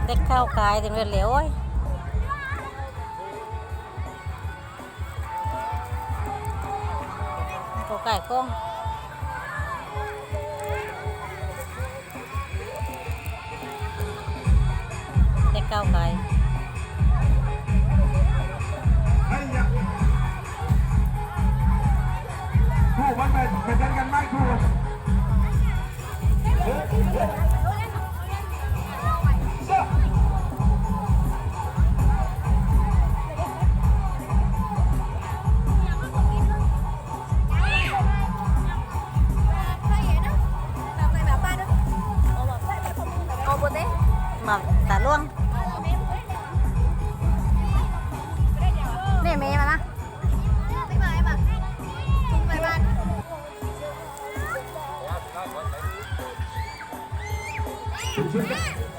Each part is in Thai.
เด็กเข้ากายเต็มเลยเหลวไอ้เข้ากายก้องเด็กเข้ากายครูมันเป็นกันไหมครูmà tả luôn nè mẹ mà na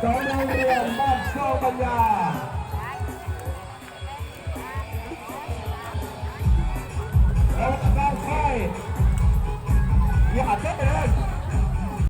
Chào mừng bạn Ban Sao Ban Nha